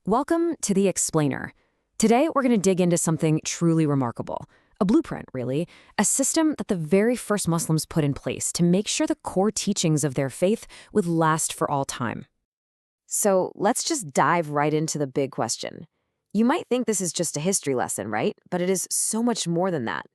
Welcome to The Explainer. Today, we're going to dig into something truly remarkable. A blueprint, really. A system that the very first Muslims put in place to make sure the core teachings of their faith would last for all time. So let's just dive right into the big question. You might think this is just a history lesson, right? But it is so much more than that.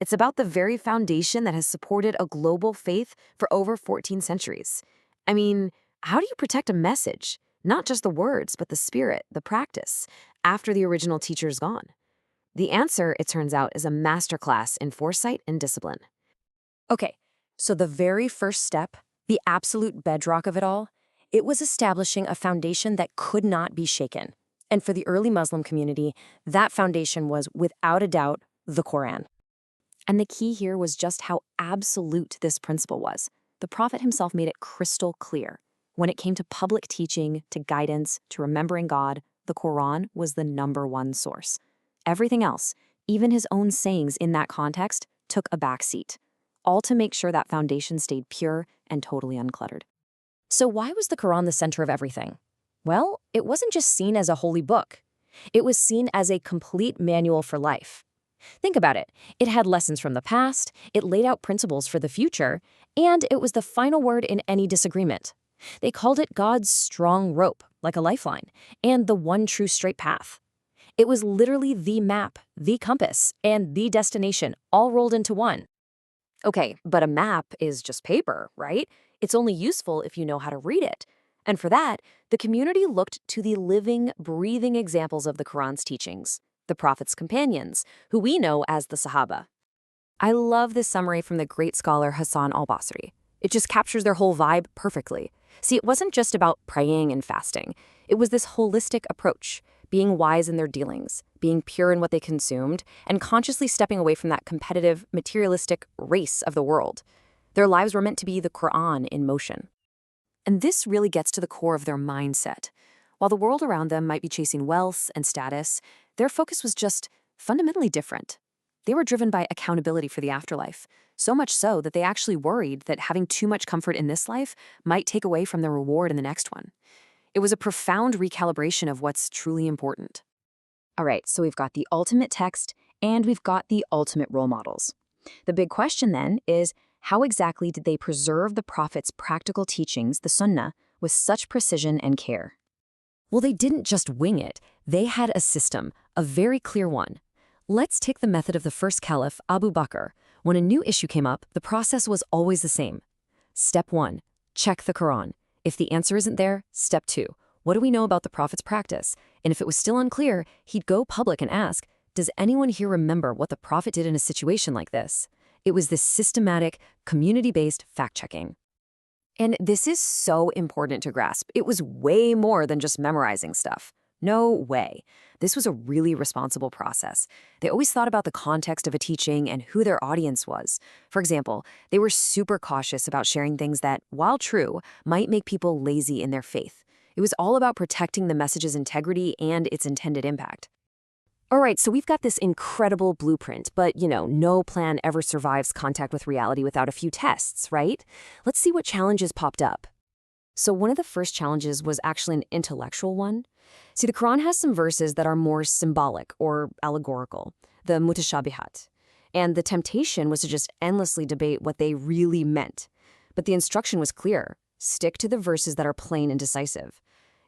It's about the very foundation that has supported a global faith for over 14 centuries. I mean, how do you protect a message? Not just the words, but the spirit, the practice, after the original teacher's gone? The answer, it turns out, is a masterclass in foresight and discipline. Okay, so the very first step, the absolute bedrock of it all, it was establishing a foundation that could not be shaken. And for the early Muslim community, that foundation was, without a doubt, the Quran. And the key here was just how absolute this principle was. The Prophet himself made it crystal clear. When it came to public teaching, to guidance, to remembering God, the Quran was the #1 source. Everything else, even his own sayings in that context, took a back seat, all to make sure that foundation stayed pure and totally uncluttered. So why was the Quran the center of everything? Well, it wasn't just seen as a holy book. It was seen as a complete manual for life. Think about it. It had lessons from the past, it laid out principles for the future, and it was the final word in any disagreement. They called it God's strong rope, like a lifeline, and the one true straight path. It was literally the map, the compass, and the destination, all rolled into one. Okay, but a map is just paper, right? It's only useful if you know how to read it. And for that, the community looked to the living, breathing examples of the Quran's teachings, the Prophet's companions, who we know as the Sahaba. I love this summary from the great scholar Hassan al-Basri. It just captures their whole vibe perfectly. See, it wasn't just about praying and fasting. It was this holistic approach, being wise in their dealings, being pure in what they consumed, and consciously stepping away from that competitive, materialistic race of the world. Their lives were meant to be the Quran in motion. And this really gets to the core of their mindset. While the world around them might be chasing wealth and status, their focus was just fundamentally different. They were driven by accountability for the afterlife, so much so that they actually worried that having too much comfort in this life might take away from the reward in the next one. It was a profound recalibration of what's truly important. All right, so we've got the ultimate text and we've got the ultimate role models. The big question then is, how exactly did they preserve the Prophet's practical teachings, the Sunnah, with such precision and care? Well, they didn't just wing it. They had a system, a very clear one. Let's take the method of the first caliph, Abu Bakr. When a new issue came up, the process was always the same. Step 1, check the Quran. If the answer isn't there, step 2, what do we know about the Prophet's practice? And if it was still unclear, he'd go public and ask, does anyone here remember what the Prophet did in a situation like this? It was this systematic, community-based fact-checking. And this is so important to grasp. It was way more than just memorizing stuff. No way. This was a really responsible process. They always thought about the context of a teaching and who their audience was. For example, they were super cautious about sharing things that, while true, might make people lazy in their faith. It was all about protecting the message's integrity and its intended impact. All right, so we've got this incredible blueprint, but, no plan ever survives contact with reality without a few tests, right? Let's see what challenges popped up. So one of the first challenges was actually an intellectual one. See, the Quran has some verses that are more symbolic or allegorical, the mutashabihat. And the temptation was to just endlessly debate what they really meant. But the instruction was clear. Stick to the verses that are plain and decisive.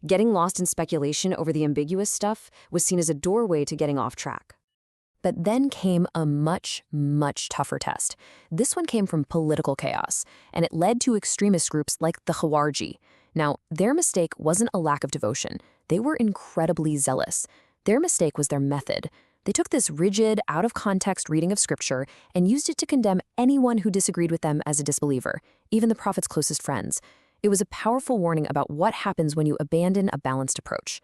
Getting lost in speculation over the ambiguous stuff was seen as a doorway to getting off track. But then came a much, much tougher test. This one came from political chaos, and it led to extremist groups like the Khawarij. Now, their mistake wasn't a lack of devotion. They were incredibly zealous. Their mistake was their method. They took this rigid, out-of-context reading of Scripture and used it to condemn anyone who disagreed with them as a disbeliever, even the Prophet's closest friends. It was a powerful warning about what happens when you abandon a balanced approach.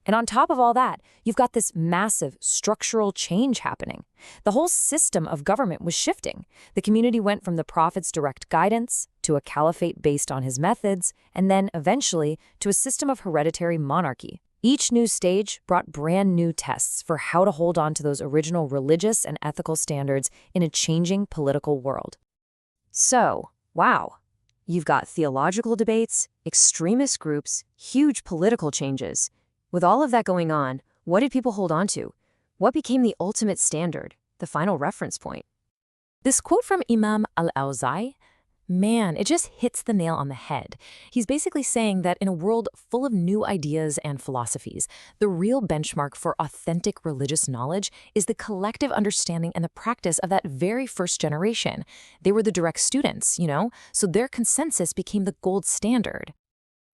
And on top of all that, you've got this massive structural change happening. The whole system of government was shifting. The community went from the Prophet's direct guidance to a caliphate based on his methods, and then eventually to a system of hereditary monarchy. Each new stage brought brand new tests for how to hold on to those original religious and ethical standards in a changing political world. So, wow. You've got theological debates, extremist groups, huge political changes. With all of that going on, what did people hold on to? What became the ultimate standard, the final reference point? This quote from Imam al-Awza'i, man, it just hits the nail on the head. He's basically saying that in a world full of new ideas and philosophies, the real benchmark for authentic religious knowledge is the collective understanding and the practice of that very first generation. They were the direct students, so their consensus became the gold standard.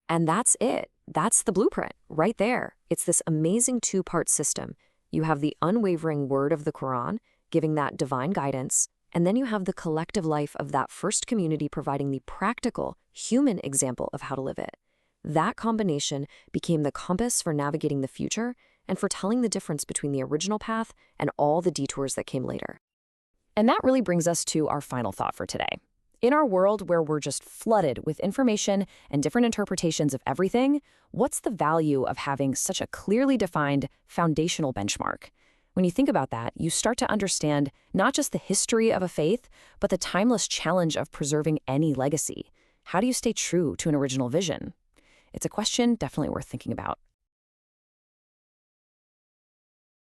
And that's it. That's the blueprint, right there. It's this amazing two-part system. You have the unwavering word of the Quran, giving that divine guidance, and then you have the collective life of that first community providing the practical, human example of how to live it. That combination became the compass for navigating the future and for telling the difference between the original path and all the detours that came later. And that really brings us to our final thought for today. In our world where we're just flooded with information and different interpretations of everything, what's the value of having such a clearly defined foundational benchmark? When you think about that, you start to understand not just the history of a faith, but the timeless challenge of preserving any legacy. How do you stay true to an original vision? It's a question definitely worth thinking about.